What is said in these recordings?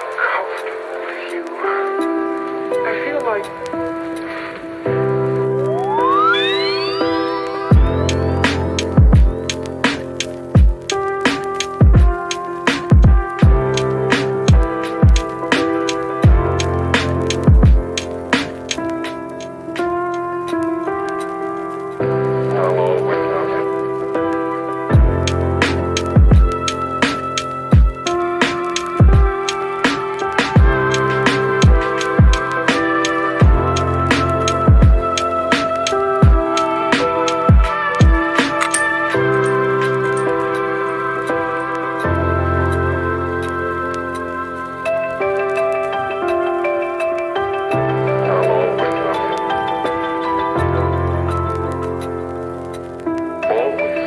comfortable with you. I feel like I'll always love you. I'll always love you. Always.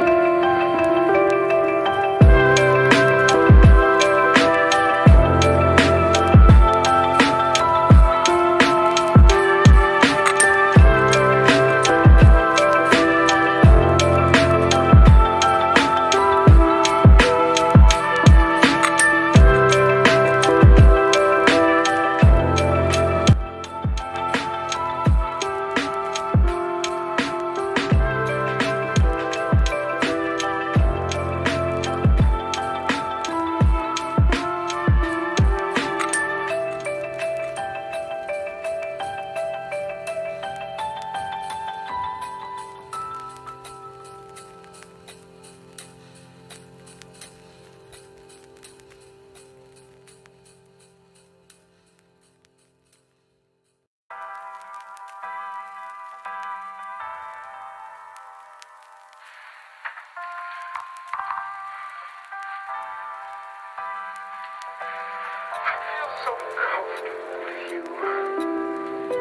I feel so comfortable with you.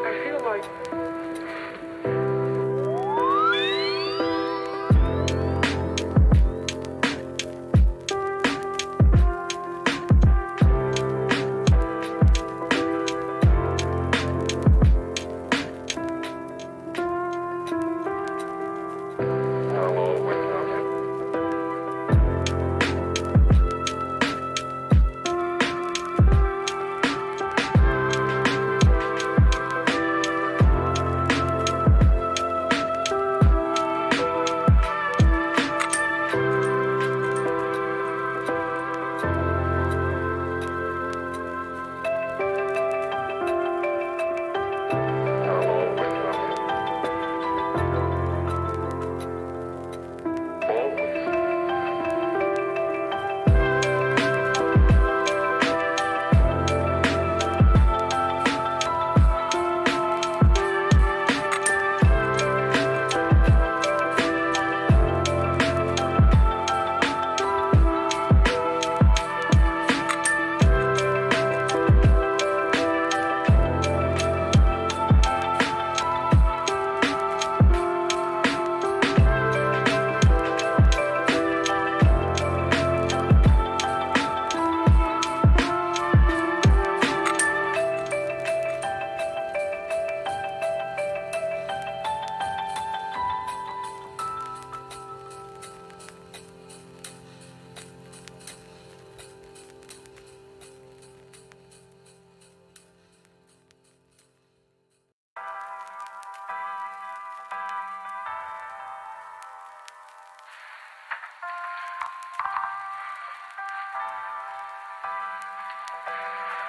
I feel like I'll always love you. I'll always love you. Always.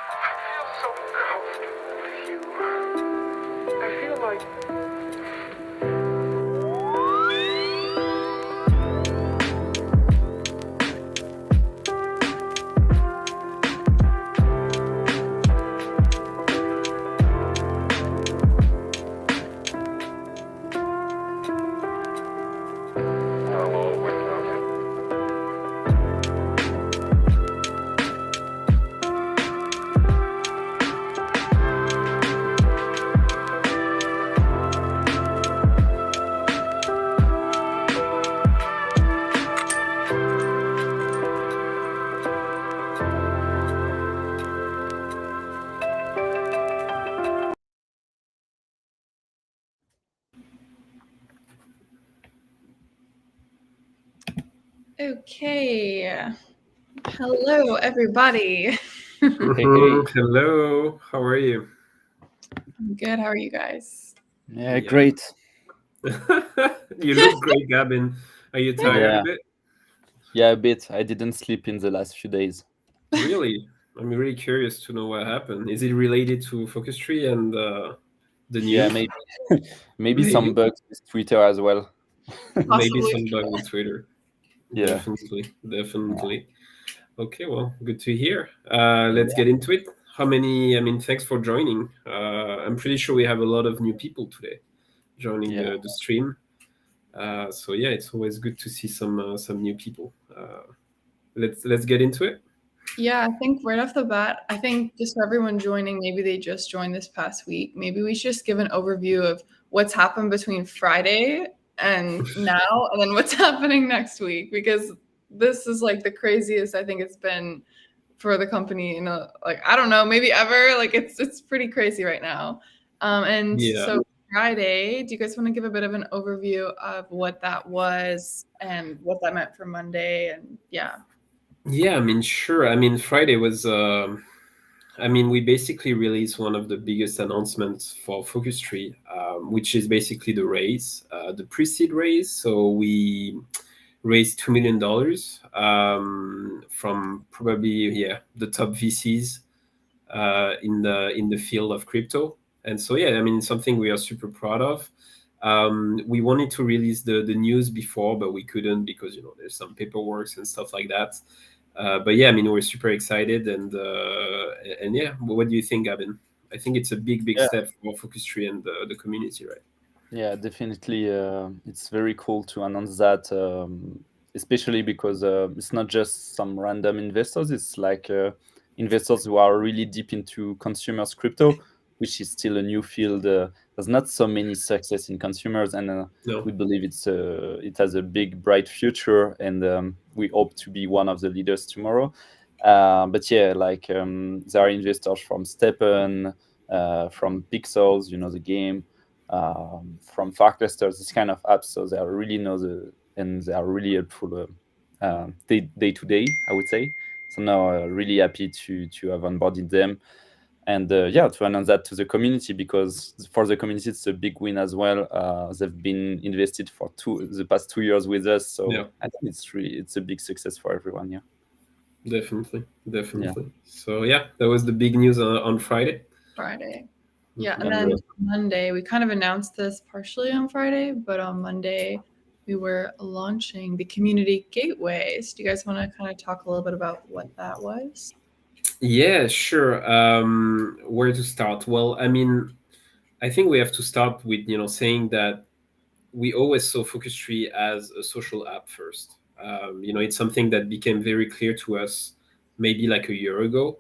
I feel so comfortable with you. I feel like I'll always love you. Okay. Hello, everybody. Hey, hey. Hello, how are you? I'm good. How are you guys? Yeah, Yeah. great. You look great, Gavin. Are you tired a Yeah, bit? yeah, a bit. I didn't sleep in the last few days. Really? I'm really curious to know what happened. Is it related to Focus Tree and the Yeah, news? maybe, maybe some Maybe. bugs with Twitter as well. Maybe Possibly. some bug with Twitter. Yeah, Definitely. yeah, Definitely. Okay, well, good to hear. Let's yeah, get into it. Thanks for joining. I'm pretty sure we have a lot of new people today joining yeah, the stream. So yeah, it's always good to see some new people. Let's get into it. Yeah, I think right off the bat, I think just for everyone joining, maybe they just joined this past week. Maybe we should just give an overview of what's happened between Friday and now, and then what's happening next week, because this is like the craziest I think it's been for the company. Like I don't know, maybe ever. Like it's pretty crazy right now. And Yeah, so Friday, do you guys want to give a bit of an overview of what that was and what that meant for Monday? And yeah. yeah. Sure. Friday was. We basically released one of the biggest announcements for Focus Tree, which is basically the raise, the pre-seed raise. So we raised $2 million from probably the top VCs in the field of crypto. And so yeah, something we are super proud of. We wanted to release the news before, but we couldn't because there's some paperwork and stuff like that. But yeah, we're super excited, and yeah, what do you think, Gavin? I think it's a big yeah, step for Focus Tree and the community, right? yeah. Definitely, it's very cool to announce that, especially because it's not just some random investors. It's like investors who are really deep into consumers crypto, which is still a new field. There's not so many success in consumers, and No, we believe it has a big bright future, and we hope to be one of the leaders tomorrow. But yeah, like there are investors from Steppen, from Pixels, the game, from Farcluster, this kind of apps. So they are really know and they are really helpful day to day, I would say. So now really happy to have onboarded them, and yeah, to announce that to the community, because for the community it's a big win as well. They've been invested for the past 2 years with us, yeah, so I think it's a big success for everyone. Yeah, definitely, yeah, definitely. So yeah, that was the big news on Friday. Friday. Yeah, and yeah, then Monday, we kind of announced this partially on Friday, but on Monday we were launching the community gateways. Do you guys want to kind of talk a little bit about what that was? Yeah, sure. Where to start? Well, I think we have to start with saying that we always saw Focus Tree as a social app first. It's something that became very clear to us maybe like a year ago,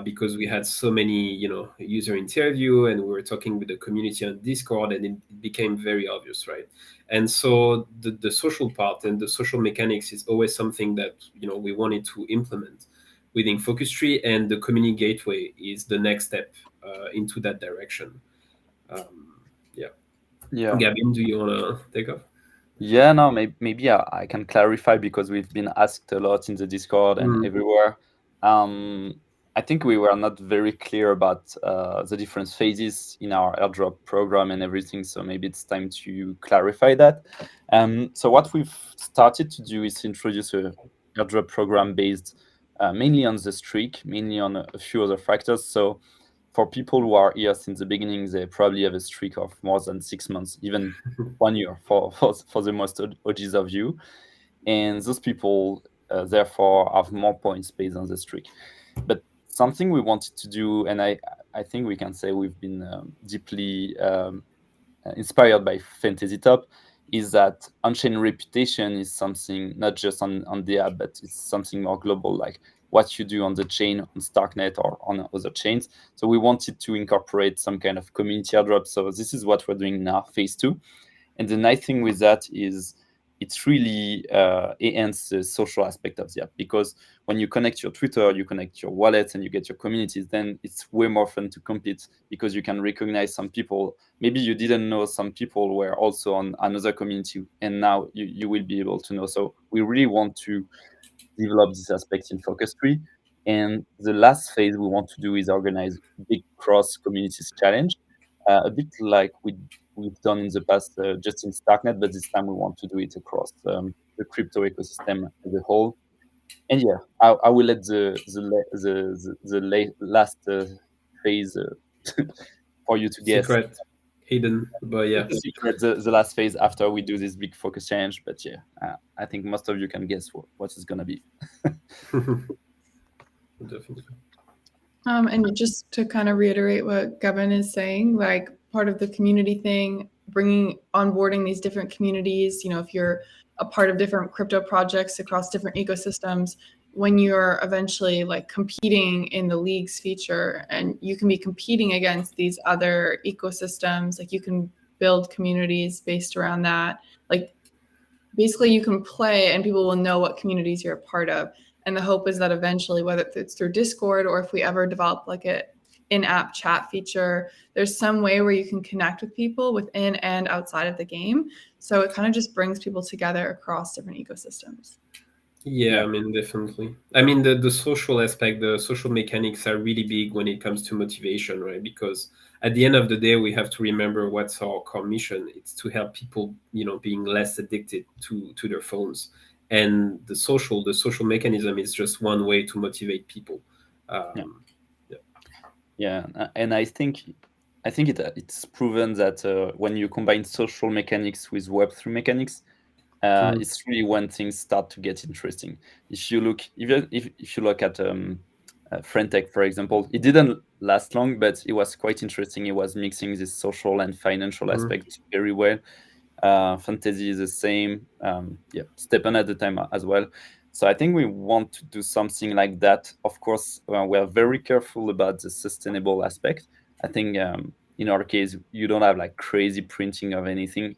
because we had so many user interview, and we were talking with the community on Discord, and it became very obvious, right? And so the social part and the social mechanics is always something that we wanted to implement within Focus Tree, and the community gateway is the next step into that direction. Yeah. yeah. Gavin, do you want to take off? Yeah, no, maybe I can clarify, because we've been asked a lot in the Discord and Mm, everywhere. I think we were not very clear about the different phases in our airdrop program and everything, so maybe it's time to clarify that. So what we've started to do is introduce a airdrop program based mainly on the streak, mainly on a few other factors. So for people who are here since the beginning, they probably have a streak of more than 6 months, even 1 year for the most OGs of you. And those people, therefore, have more points based on the streak. But something we wanted to do, and I think we can say we've been deeply inspired by Fantasy Top, is that on-chain reputation is something not just on the app, but it's something more global, like what you do on the chain, on Starknet or on other chains. So we wanted to incorporate some kind of community airdrop. So this is what we're doing now, phase two. And the nice thing with that is it's really enhance the social aspect of the app, because when you connect your Twitter, you connect your wallets, and you get your communities, then it's way more fun to compete, because you can recognize some people. Maybe you didn't know some people were also on another community, and now you will be able to know. So we really want to develop this aspect in Focus 3. And the last phase we want to do is organize a big cross communities challenge, a bit like we've done in the past just in Starknet, but this time we want to do it across the crypto ecosystem as a whole. And yeah, I will let the last phase for you to guess. Secret, hidden, but yeah. Secret, the last phase after we do this big focus change. But yeah, I think most of you can guess what it's gonna be. Definitely. And just to kind of reiterate what Gavin is saying, like part of the community thing, onboarding these different communities, if you're a part of different crypto projects across different ecosystems, when you're eventually like competing in the leagues feature, and you can be competing against these other ecosystems, like you can build communities based around that. Like basically you can play and people will know what communities you're a part of. And the hope is that eventually, whether it's through Discord or if we ever develop like an in-app chat feature, there's some way where you can connect with people within and outside of the game. So it kind of just brings people together across different ecosystems. Yeah, I mean, definitely. I mean, the social aspect, the social mechanics are really big when it comes to motivation, right? Because at the end of the day, we have to remember what's our core mission. It's to help people, being less addicted to their phones. And the social mechanism is just one way to motivate people. And I think it's proven that when you combine social mechanics with Web3 mechanics, it's really when things start to get interesting. If you look at Friendtech, for example, it didn't last long, but it was quite interesting. It was mixing this social and financial aspect very well. Fantasy is the same. Stepan at the time as well. So I think we want to do something like that. Of course, we are very careful about the sustainable aspect. I think in our case, you don't have like crazy printing of anything.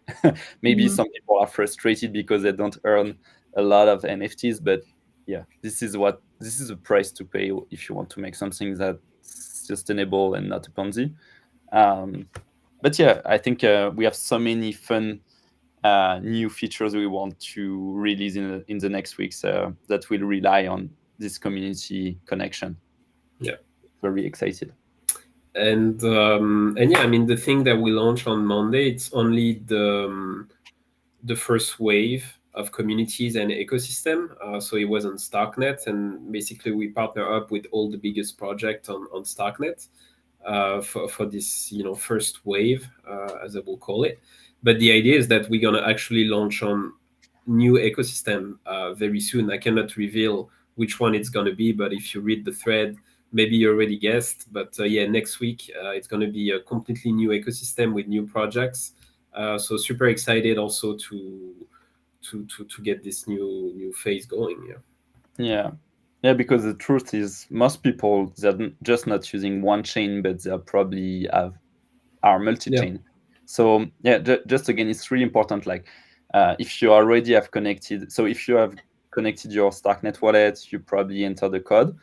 Maybe some people are frustrated because they don't earn a lot of NFTs, but yeah, this is the price to pay if you want to make something that's sustainable and not a Ponzi. But yeah, I think we have so many fun new features we want to release in the next weeks that will rely on this community connection. Yeah, very excited. And yeah, I mean, the thing that we launch on Monday, it's only the first wave of communities and ecosystem. So it was on Starknet, and basically we partner up with all the biggest projects on Starknet for this first wave, as I will call it. But the idea is that we're gonna actually launch on new ecosystem very soon. I cannot reveal which one it's gonna be, but if you read the thread, maybe you already guessed. But yeah, next week it's gonna be a completely new ecosystem with new projects. So super excited also to get this new phase going. Yeah, because the truth is most people, they're just not using one chain, but they probably are multi-chain. Yeah. So yeah, just again, it's really important. Like if you already have connected, so if you have connected your Starknet wallet, you probably enter the code.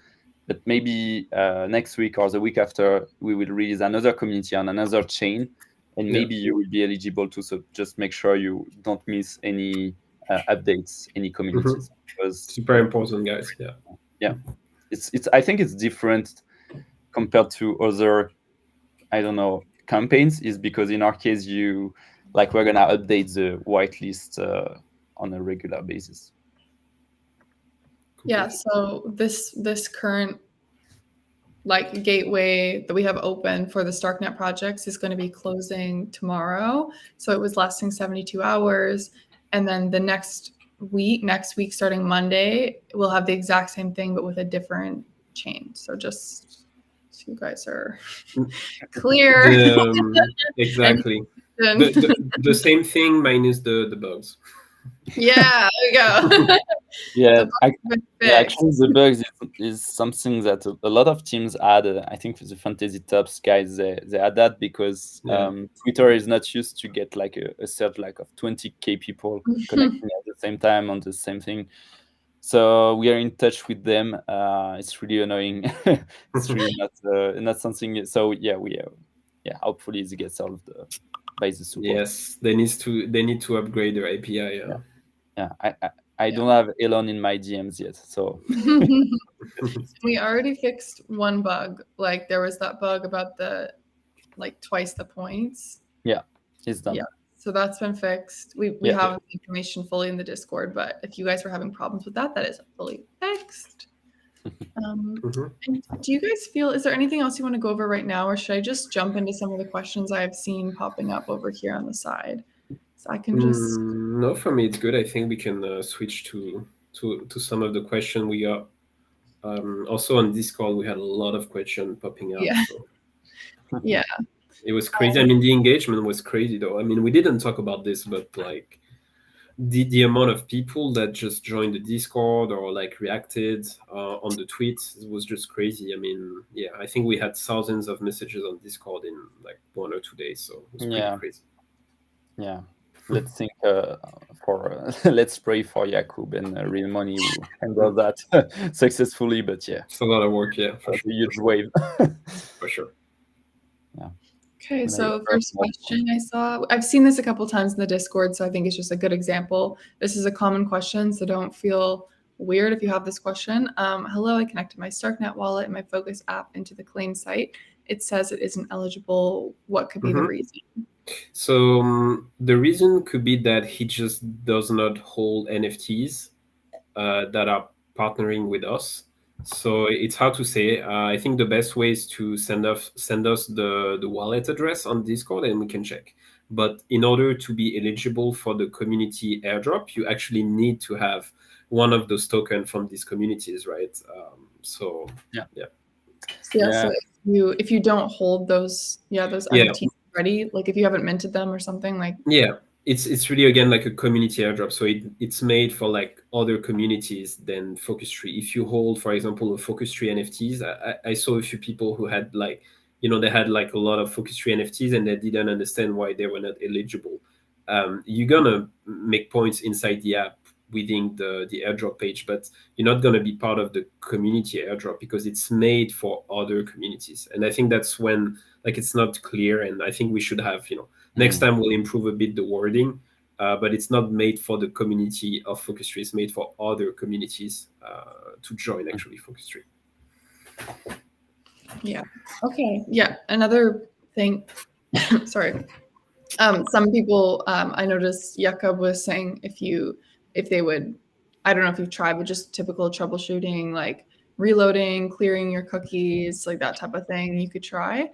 But maybe next week or the week after, we will release another community on another chain, and maybe you will be eligible to. So just make sure you don't miss any updates, any communities. Because super important, guys. Yeah, it's. I think it's different compared to other, I don't know, campaigns. Is because in our case, we're gonna update the whitelist on a regular basis. Yeah, so this current like gateway that we have open for the Starknet projects is going to be closing tomorrow. So it was lasting 72 hours. And then the next week starting Monday, we'll have the exact same thing, but with a different chain. So just so you guys are clear. Exactly. The same thing minus the bugs. Yeah, there we go. Actually, the bugs is something that a lot of teams add. I think the Fantasy Tops guys, they add that because Twitter is not used to get like a set like of 20K people connecting at the same time on the same thing. So we are in touch with them. It's really annoying. It's really not something. So hopefully it gets solved by the support. Yes, they need to upgrade their API. I don't have Elon in my DMs yet, so We already fixed one bug. Like there was that bug about the twice the points. It's done. Yeah. So that's been fixed. We Yeah. have the information fully in the Discord, but if you guys were having problems with that, that is fully fixed. And do you guys feel, is there anything else you want to go over right now, or should I just jump into some of the questions I've seen popping up over here on the side? So I can just No, for me it's good. I think we can switch to some of the questions we got. Also on Discord, we had a lot of questions popping up. Yeah. So Yeah. it was crazy. I mean, the engagement was crazy, though. I mean, we didn't talk about this, but like the amount of people that just joined the Discord or like reacted on the tweets was just crazy. I mean, yeah, I think we had thousands of messages on Discord in like 1 or 2 days, so it was pretty crazy. Yeah. Let's think for let's pray for Jakub and Real Money who handled that successfully. But yeah, it's a lot of work. Yeah, for a sure. huge wave. For sure. Yeah. Okay, so first question I saw, I've seen this a couple times in the Discord, so I think it's just a good example. This is a common question, so don't feel weird if you have this question. Hello, I connected my StarkNet wallet and my Focus app into the claim site. It says it isn't eligible. What could be the reason? So the reason could be that he just does not hold NFTs that are partnering with us. So it's hard to say. I think the best way is to send us the wallet address on Discord and we can check. But in order to be eligible for the community airdrop, you actually need to have one of those tokens from these communities, right? So if you don't hold those NFTs ready, like if you haven't minted them or something, like it's really again like a community airdrop, so it's made for like other communities than Focus Tree. If you hold, for example, a Focus Tree NFTs, I saw a few people who had like, they had like a lot of Focus Tree NFTs and they didn't understand why they were not eligible. You're gonna make points inside the app within the airdrop page, but you're not gonna be part of the community airdrop because it's made for other communities. And I think that's when like it's not clear, and I think we should have, next time we'll improve a bit the wording, but it's not made for the community of Focus Tree. It's made for other communities to join actually Focus Tree. Yeah. Okay. Yeah. Another thing. Sorry. Some people, I noticed Jakub was saying if they would, I don't know if you've tried, but just typical troubleshooting, like reloading, clearing your cookies, like that type of thing, you could try.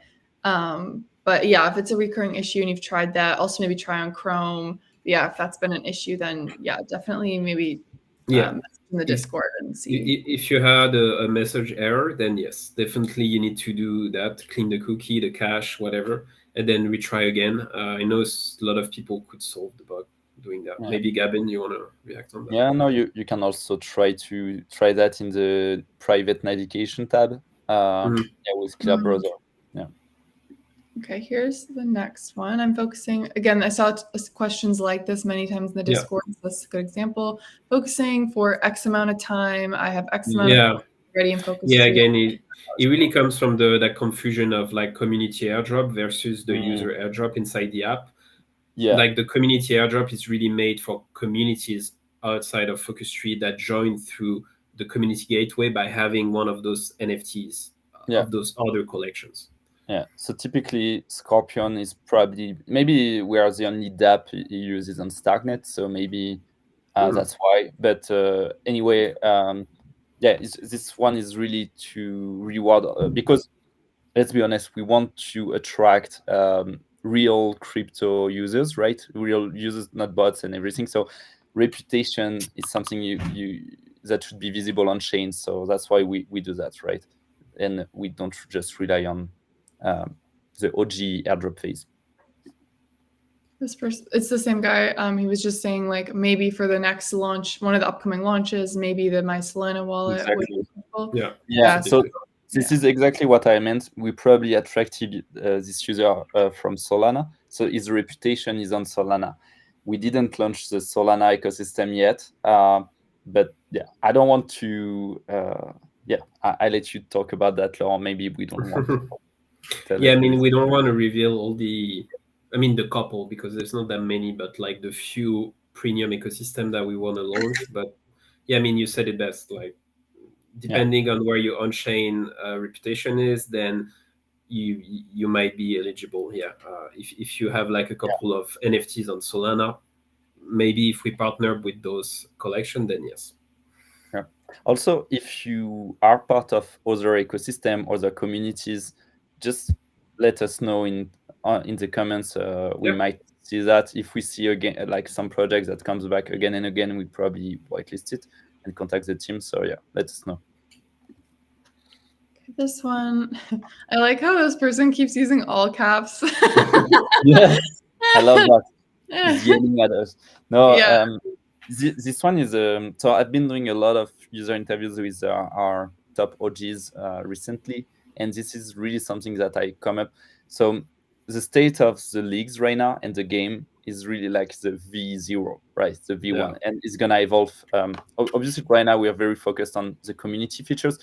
But yeah, if it's a recurring issue and you've tried that, also maybe try on Chrome. Yeah, if that's been an issue, then yeah, definitely maybe in the Discord and see. If you had a message error, then yes, definitely you need to do that, clean the cookie, the cache, whatever, and then retry again. I know a lot of people could solve the bug doing that. Maybe Gabin, you want to react on that? Yeah, no, you can also try that in the private navigation tab. With Clear Browser. Yeah. Okay, here's the next one. I'm focusing, again, I saw questions like this many times in the Discord. So that's a good example. Focusing for X amount of time. I have X amount of time ready and focused. Yeah, again, it really comes from that confusion of like community airdrop versus the user airdrop inside the app. Yeah. Like the community airdrop is really made for communities outside of Focus Tree that join through the community gateway by having one of those NFTs of those other collections. Yeah, so typically Scorpion is maybe we are the only DApp he uses on StarkNet, so maybe that's why. But anyway, this one is really to reward because let's be honest, we want to attract real crypto users, right? Real users, not bots and everything. So reputation is something you that should be visible on chain. So that's why we do that, right? And we don't just rely on the OG airdrop phase. This person, it's the same guy. He was just saying like maybe for the next launch, one of the upcoming launches, maybe my Solana wallet. Exactly. Yeah. So this is exactly what I meant. We probably attracted this user from Solana. So his reputation is on Solana. We didn't launch the Solana ecosystem yet, but yeah, I don't want to. I let you talk about that, Laurent. Maybe we don't want to. I mean, we don't want to reveal all the couple because there's not that many, but like the few premium ecosystem that we want to launch. But yeah, I mean, you said it best. Like depending on where your on-chain reputation is, then you might be eligible. If you have like a couple of NFTs on Solana, maybe if we partner with those collection, then yes. Also, if you are part of other ecosystem, other communities, just let us know in the comments. We might see that. If we see again like some projects that comes back again and again, we probably whitelist it and contact the team. So yeah, let us know. This one, I like how this person keeps using all caps. Yes, I love that. He's yelling at us. No, this one is so I've been doing a lot of user interviews with our top OGs recently, and this is really something that I come up. So the state of the leagues right now and the game is really like the V0, right? The V1, and it's gonna evolve. Obviously, right now we are very focused on the community features,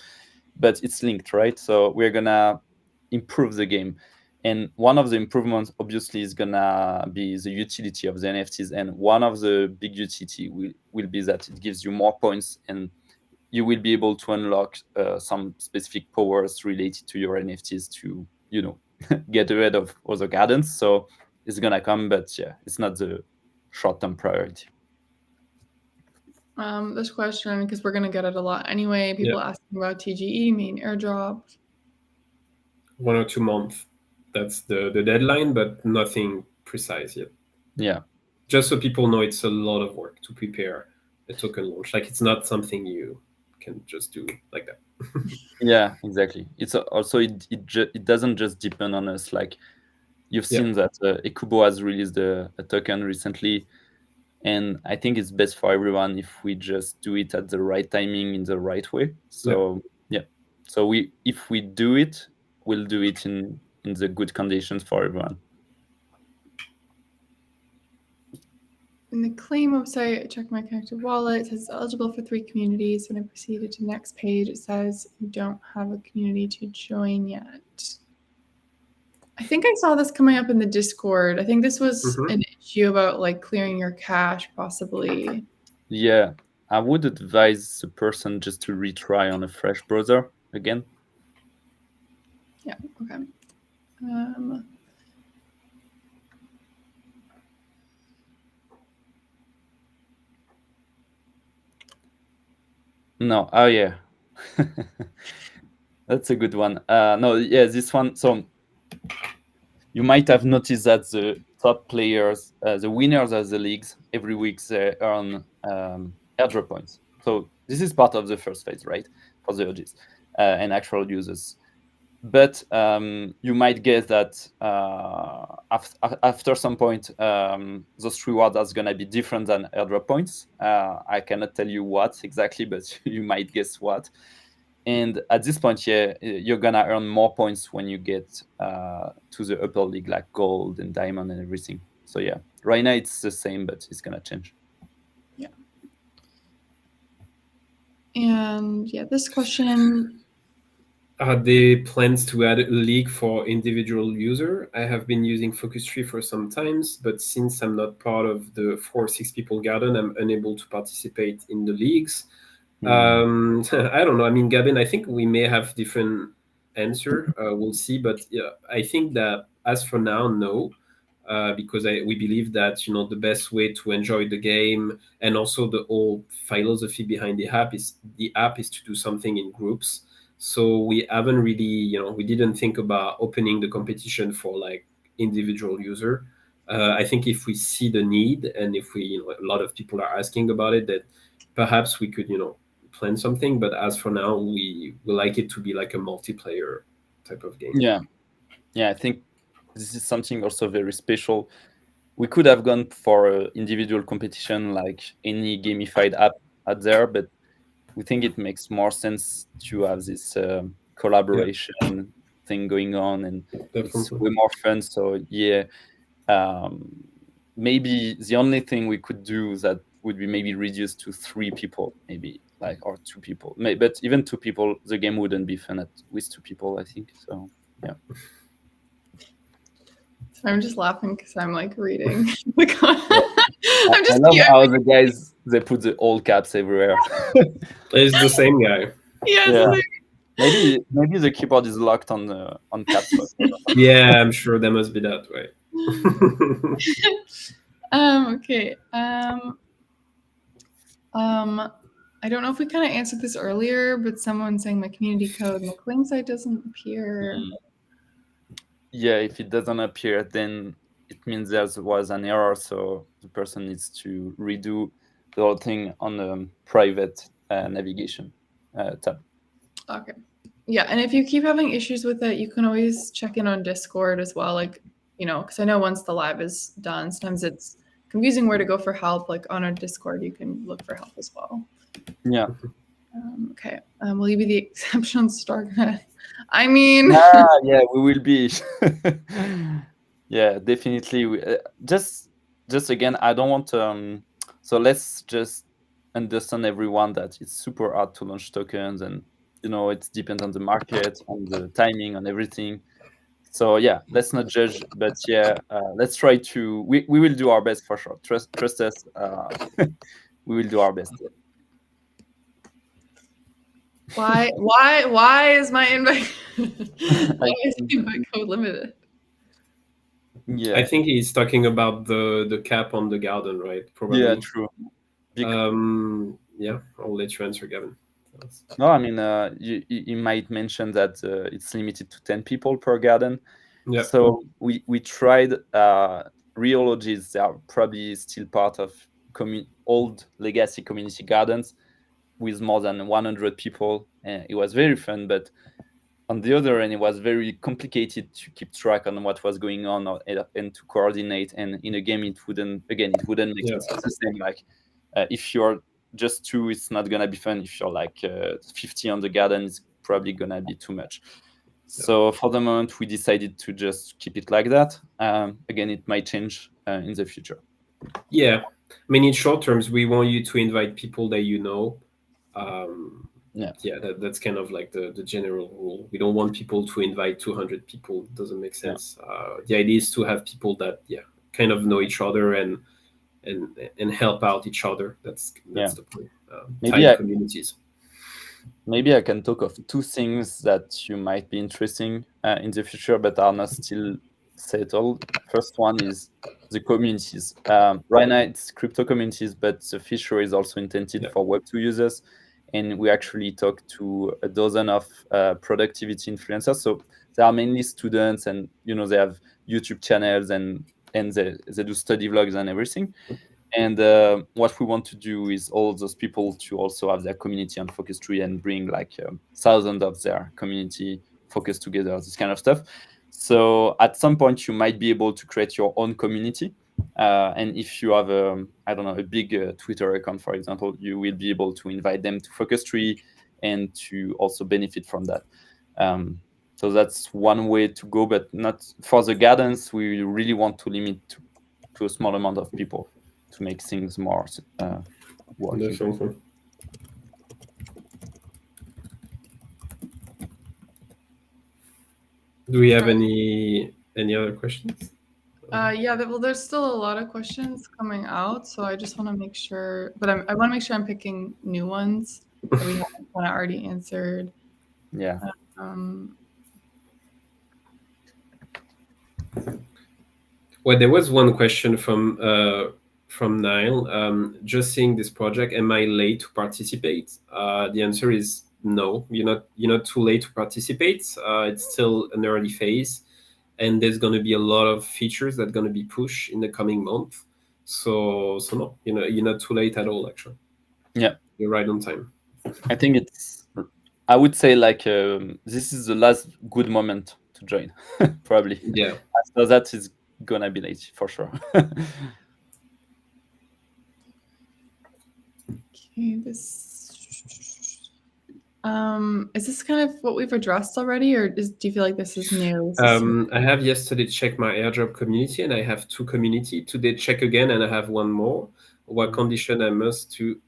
but it's linked, right? So we're gonna improve the game. And one of the improvements, obviously, is gonna be the utility of the NFTs. And one of the big utility will be that it gives you more points, and you will be able to unlock some specific powers related to your NFTs to, get rid of other gardens. So it's gonna come, but yeah, it's not the short-term priority. This question, because we're gonna get it a lot anyway. People asking about TGE, main airdrop. 1 or 2 months. That's the deadline, but nothing precise yet. Yeah. Just so people know, it's a lot of work to prepare a token launch. Like, it's not something you can just do like that. Yeah, exactly. It's also it doesn't just depend on us. Like, you've seen that Ekubo has released a token recently, and I think it's best for everyone if we just do it at the right timing in the right way. So so if we do it, we'll do it in the good conditions for everyone. In the claim website, I checked my connected wallet. It says it's eligible for 3 communities. When I proceeded to the next page, it says you don't have a community to join yet. I think I saw this coming up in the Discord. I think this was an issue about like clearing your cache, possibly. Yeah, I would advise the person just to retry on a fresh browser again. Yeah, okay. No, oh yeah. That's a good one. No, yeah, this one. So you might have noticed that the top players, the winners of the leagues, every week they earn airdrop points. So this is part of the first phase, right, for the OGs and actual users. But you might guess that after some point, those rewards are going to be different than airdrop points. I cannot tell you what exactly, but you might guess what. And at this point, you're going to earn more points when you get to the upper league, like gold and diamond and everything. So yeah, right now it's the same, but it's going to change. Yeah. And yeah, this question... Are there plans to add a league for individual user? I have been using Focus Tree for some times, but since I'm not part of the 4 or 6 people garden, I'm unable to participate in the leagues. I don't know. I mean, Gavin, I think we may have different answer. We'll see. But yeah, I think that as for now, no, because we believe that, the best way to enjoy the game and also the whole philosophy behind the app is to do something in groups. So we haven't really, we didn't think about opening the competition for like individual user. I think if we see the need and if we, a lot of people are asking about it, that perhaps we could, plan something. But as for now, we like it to be like a multiplayer type of game. Yeah, I think this is something also very special. We could have gone for an individual competition like any gamified app out there, but we think it makes more sense to have this collaboration thing going on, and it's way more fun. So yeah, maybe the only thing we could do that would be maybe reduced to 3 people, maybe or 2 people. But even 2 people, the game wouldn't be fun with 2 people, I think. So yeah. So I'm just laughing because I'm like reading. I love how the guys, they put the all caps everywhere. It's the same guy. Yes. Yeah. Maybe the keyboard is locked on caps lock. Yeah, I'm sure that must be that way. Okay. I don't know if we kind of answered this earlier, but someone saying my community code, my Kling site doesn't appear. Yeah, if it doesn't appear, then it means there was an error, so the person needs to redo the whole thing on the private navigation tab. Okay. Yeah, and if you keep having issues with it, you can always check in on Discord as well. Like, because I know once the live is done, sometimes it's confusing where to go for help. Like on our Discord, you can look for help as well. Yeah. Okay. Will you be the exception on StarCraft? I mean, yeah, we will be. Yeah, definitely. Just again, I don't want to. So let's just understand everyone that it's super hard to launch tokens, and it depends on the market, on the timing, on everything. So yeah, let's not judge, but yeah, let's try to. We will do our best for sure. Trust us. We will do our best. Why is my invite why is the invite code limited? Yeah, I think he's talking about the cap on the garden, right? Probably. Yeah, true. Yeah, I'll let you answer, Gavin. No, I mean, you might mention that it's limited to 10 people per garden. Yeah. So we tried Rheologies. They are probably still part of old legacy community gardens with more than 100 people. It was very fun, but on the other end, it was very complicated to keep track on what was going on and to coordinate. And in a game, it wouldn't make sense. It's the same. Like if you're just 2, it's not gonna be fun. If you're like 50 on the garden, it's probably gonna be too much. So for the moment, we decided to just keep it like that. Again, it might change in the future. Yeah, I mean, in short terms, we want you to invite people that you know. That's kind of like the general rule. We don't want people to invite 200 people. It doesn't make sense. The idea is to have people that kind of know each other and help out each other. That's the point. Communities. Maybe I can talk of 2 things that you might be interesting in the future, but are not still settled. First one is the communities. Right now it's crypto communities, but the feature is also intended for Web2 users. And we actually talked to a dozen of productivity influencers. So they are mainly students, and they have YouTube channels and they do study vlogs and everything. And what we want to do is all those people to also have their community on Focus Tree and bring like thousands of their community focused together, this kind of stuff. So at some point you might be able to create your own community. And if you have a big Twitter account, for example, you will be able to invite them to Focus Tree and to also benefit from that. So that's one way to go, but not for the gardens. We really want to limit to a small amount of people to make things more working. Do we have any other questions? There's still a lot of questions coming out, so I just want to make sure. But I want to make sure I'm picking new ones that we haven't kind of already answered. Yeah. Well, there was one question from Niall. Just seeing this project, am I late to participate? The answer is no. You're not too late to participate. It's still an early phase, and there's going to be a lot of features that are going to be pushed in the coming month. So no, you're not too late at all. Actually, you're right on time. I think I would say like this is the last good moment to join, probably. Yeah. So that is gonna be late for sure. Okay, is this kind of what we've addressed already, or do you feel like this is new? I have yesterday checked my airdrop community, and I have 2 community. Today check again, and I have 1 more. What condition I must to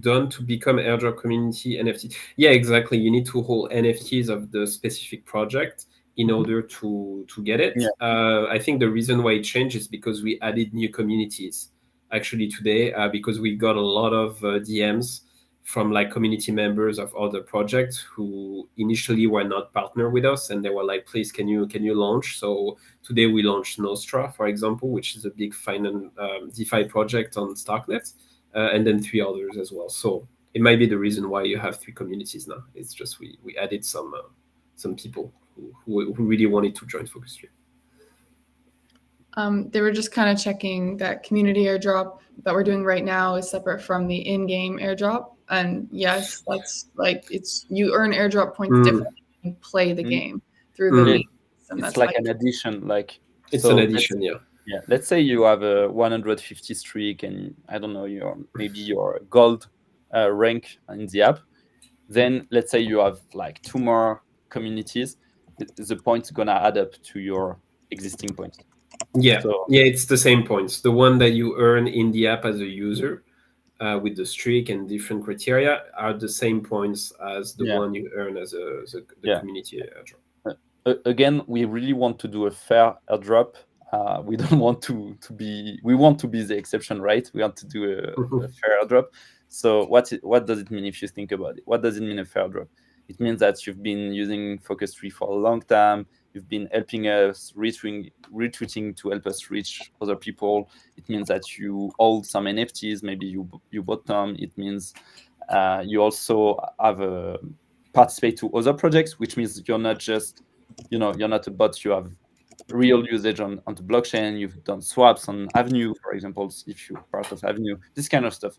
done to become airdrop community NFT? Yeah, exactly. You need to hold NFTs of the specific project in order to get it. I think the reason why it changed is because we added new communities actually today, because we got a lot of DMs from like community members of other projects who initially were not partner with us, and they were like, please, can you launch? So today we launched Nostra, for example, which is a big finance DeFi project on Starknet, and then 3 others as well. So it might be the reason why you have 3 communities now. It's just we added some people who really wanted to join Focus 3. They were just kind of checking that community airdrop that we're doing right now is separate from the in-game airdrop. And yes, that's like you earn airdrop points differently when you play the game through the league. It's like an addition, like it's an addition, yeah. Yeah, let's say you have a 150 streak, and I don't know, maybe your gold rank in the app. Then let's say you have like 2 more communities. The points gonna add up to your existing points. Yeah, it's the same points. The one that you earn in the app as a user with the streak and different criteria are the same points as the one you earn as the community airdrop. Again, we really want to do a fair airdrop. We don't want to be. We want to be the exception, right? We want to do a fair airdrop. So what does it mean if you think about it? What does it mean a fair airdrop? It means that you've been using Focus 3 for a long time. You've been helping us, retweeting to help us reach other people. It means that you hold some NFTs. Maybe you bought them. It means you also have participate to other projects, which means you're not just, you're not a bot. You have real usage on the blockchain. You've done swaps on Avenue, for example, if you're part of Avenue, this kind of stuff.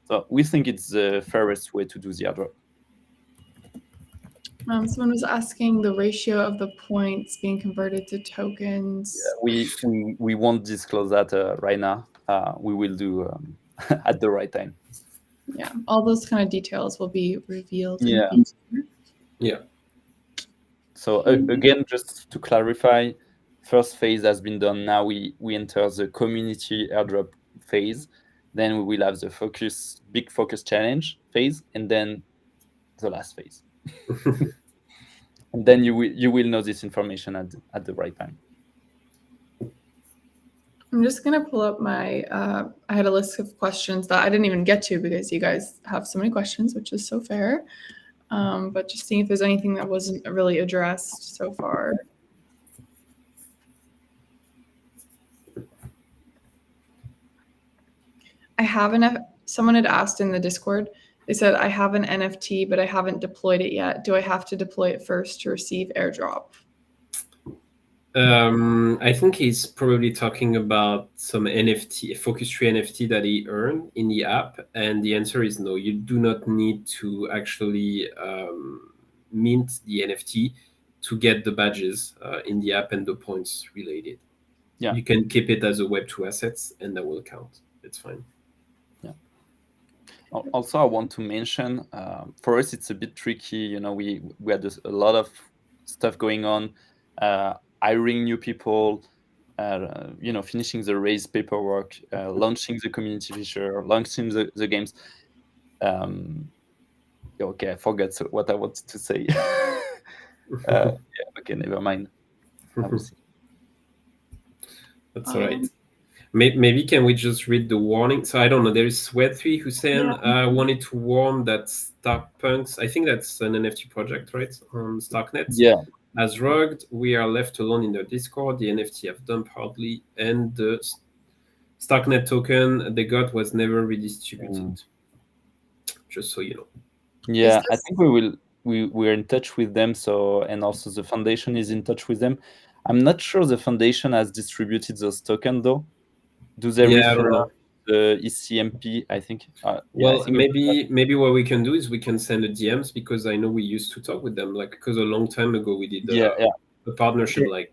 So we think it's the fairest way to do the airdrop. Someone was asking the ratio of the points being converted to tokens. Yeah, we won't disclose that right now. We will do at the right time. Yeah, all those kind of details will be revealed. Yeah. Yeah. So again, just to clarify, first phase has been done. Now we enter the community airdrop phase. Then we will have the big focus challenge phase, and then the last phase. And then you will know this information at the right time. I'm just gonna pull up my. I had a list of questions that I didn't even get to because you guys have so many questions, which is so fair. But just seeing if there's anything that wasn't really addressed so far. Someone had asked in the Discord. They said, I have an NFT, but I haven't deployed it yet. Do I have to deploy it first to receive airdrop? I think he's probably talking about some NFT, Focus 3 NFT that he earned in the app. And the answer is no, you do not need to actually mint the NFT to get the badges in the app and the points related. Yeah. You can keep it as a Web2 assets and that will count. It's fine. Also, I want to mention, for us, it's a bit tricky. We had a lot of stuff going on, hiring new people, finishing the raise paperwork, launching the community feature, launching the games. Okay, I forgot what I wanted to say. Okay, never mind. That's all right. Maybe can we just read the warning? So I don't know. There is Sweat3 who said wanted to warn that Starkpunks, I think that's an NFT project, right? On Starknet. Yeah. As rugged, we are left alone in their Discord. The NFT have dumped hardly, and the Starknet token they got was never redistributed. Just so you know. Yeah, I think we're in touch with them. And also the foundation is in touch with them. I'm not sure the foundation has distributed those tokens though. Do they refer to the ECMP? I think. I think maybe what we can do is we can send a DMs, because I know we used to talk with them, because a long time ago we did a partnership 1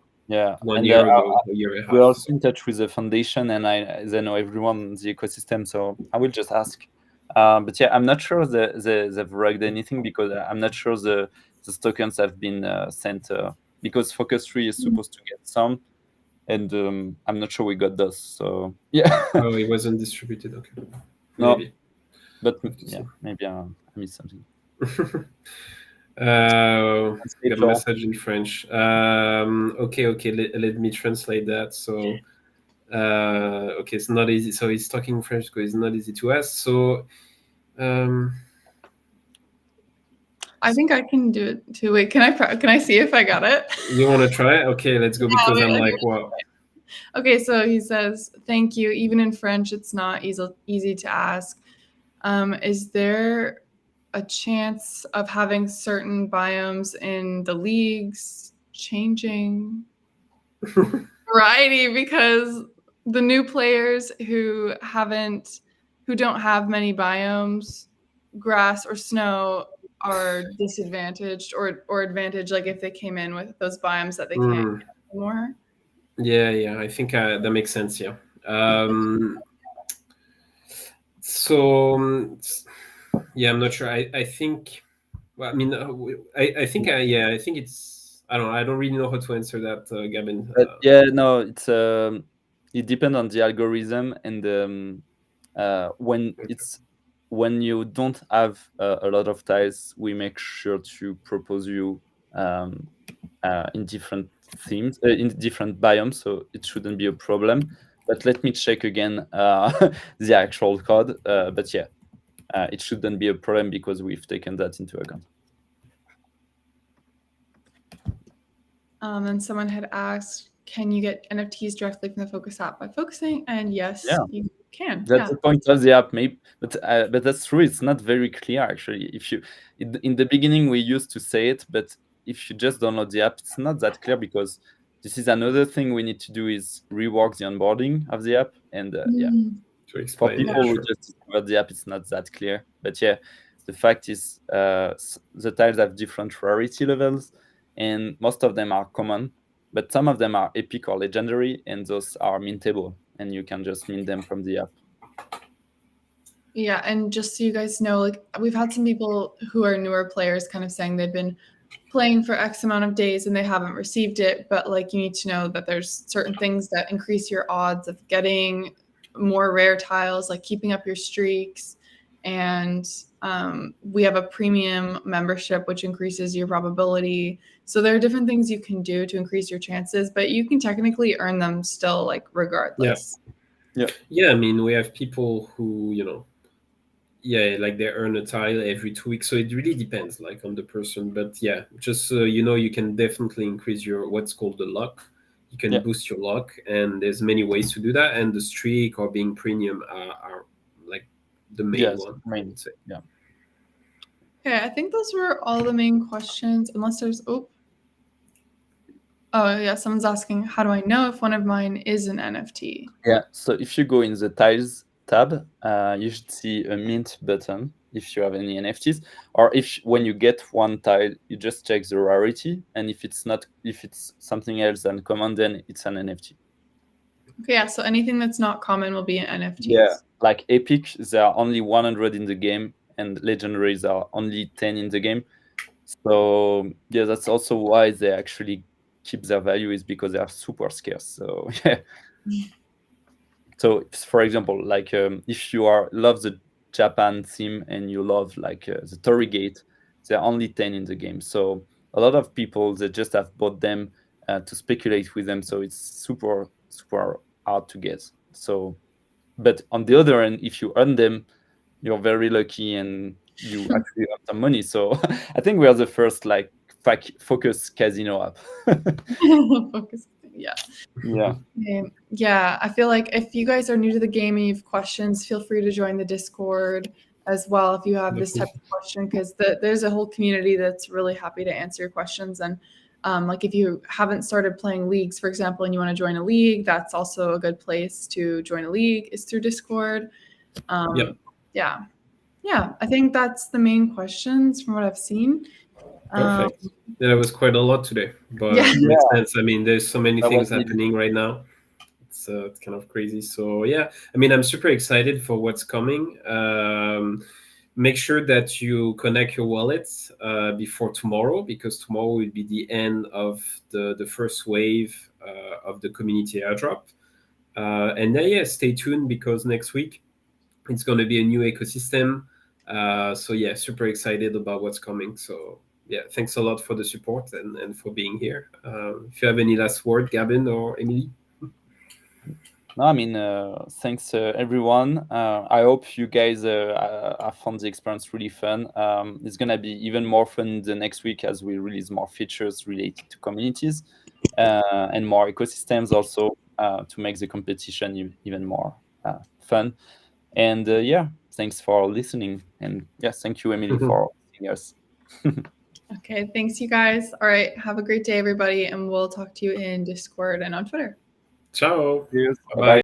year ago, a year and a half. We're also in touch with the foundation, and they know everyone in the ecosystem. So I will just ask. But yeah, I'm not sure they've rugged anything, because I'm not sure the tokens have been sent, because Focus 3 is supposed to get some. And I'm not sure we got those. So yeah. Oh, it wasn't distributed. Okay. No, maybe. But maybe I missed something. Got a message in French. Okay. Let me translate that. So, okay, it's not easy. So he's talking French because it's not easy to ask. So, I think I can do it too. Wait, can I see if I got it? You want to try? Okay, let's go, because wait, I'm let me like, wow. Okay, so he says, "Thank you. Even in French, it's not easy to ask. Is there a chance of having certain biomes in the leagues changing variety, because the new players who don't have many biomes, grass or snow, are disadvantaged or advantaged, like if they came in with those biomes that they can't get anymore?" Yeah, I think that makes sense. Yeah. So yeah, I'm not sure. I think. Well, I mean, I think. I think it's. I don't know. I don't really know how to answer that, Gavin. But yeah, no, it's it depends on the algorithm, and when you don't have a lot of tiles, we make sure to propose you in different themes, in different biomes, so it shouldn't be a problem. But let me check again the actual code. But yeah, it shouldn't be a problem because we've taken that into account. And someone had asked, can you get NFTs directly from the Focus app by focusing? And yes, Yeah. you can. That's the point of the app, maybe, but that's true. It's not very clear actually. If you in the beginning we used to say it, but if you just download the app, it's not that clear, because this is another thing we need to do, is rework the onboarding of the app, and yeah, To for explain. people who Sure. just discovered the app, it's not that clear. But yeah, the fact is, the tiles have different rarity levels, and most of them are common, but some of them are epic or legendary, and those are mintable, and you can just mint them from the app. Yeah, and just so you guys know, like we've had some people who are newer players kind of saying they've been playing for X amount of days and they haven't received it, but like you need to know that there's certain things that increase your odds of getting more rare tiles, like keeping up your streaks. And we have a premium membership, which increases your probability. So there are different things you can do to increase your chances, but you can technically earn them still, like regardless. Yeah, I mean, we have people who, like they earn a tile every 2 weeks, so it really depends, like, on the person. But yeah, just so you can definitely increase your what's called the luck. You can boost your luck, and there's many ways to do that. And the streak or being premium are like the main one. I would say. Yeah. Okay, I think those were all the main questions, unless there's Oh yeah, someone's asking, how do I know if one of mine is an NFT? Yeah, so if you go in the tiles tab, you should see a mint button if you have any NFTs, or when you get one tile, you just check the rarity, and if it's something else than common, then it's an NFT. Okay, yeah, so anything that's not common will be an NFT. Yeah, like epic, there are only 100 in the game, and legendaries are only 10 in the game. So yeah, that's also why they actually keep their value, is because they are super scarce. So yeah. So for example, like if you love the Japan theme and you love like the Torii Gate, there are only 10 in the game. So a lot of people, they just have bought them to speculate with them. So it's super hard to get. So, but on the other end, if you earn them, you're very lucky and you actually earn some money. So I think we are the first like focus casino app. Focus. Yeah. Yeah. I feel like if you guys are new to the game and you have questions, feel free to join the Discord as well if you have this type of question, because there's a whole community that's really happy to answer your questions. And like if you haven't started playing leagues, for example, and you want to join a league, that's also a good place to join a league, is through Discord. Yeah, I think that's the main questions from what I've seen. Perfect. There was quite a lot today, but it makes sense. I mean, there's so many things happening right now. It's kind of crazy. So yeah, I mean, I'm super excited for what's coming. Make sure that you connect your wallets before tomorrow, because tomorrow will be the end of the first wave of the community airdrop. And then, yeah, stay tuned, because next week it's going to be a new ecosystem. So yeah, super excited about what's coming. So yeah, thanks a lot for the support and for being here. If you have any last word, Gavin or Emily? No, I mean, thanks everyone. I hope you guys have found the experience really fun. It's gonna be even more fun the next week as we release more features related to communities and more ecosystems also to make the competition even more fun. And yeah, thanks for listening. And yeah, thank you, Emily, for seeing us. Okay, thanks you guys. All right, have a great day, everybody, and we'll talk to you in Discord and on Twitter. Ciao. Cheers. Bye-bye.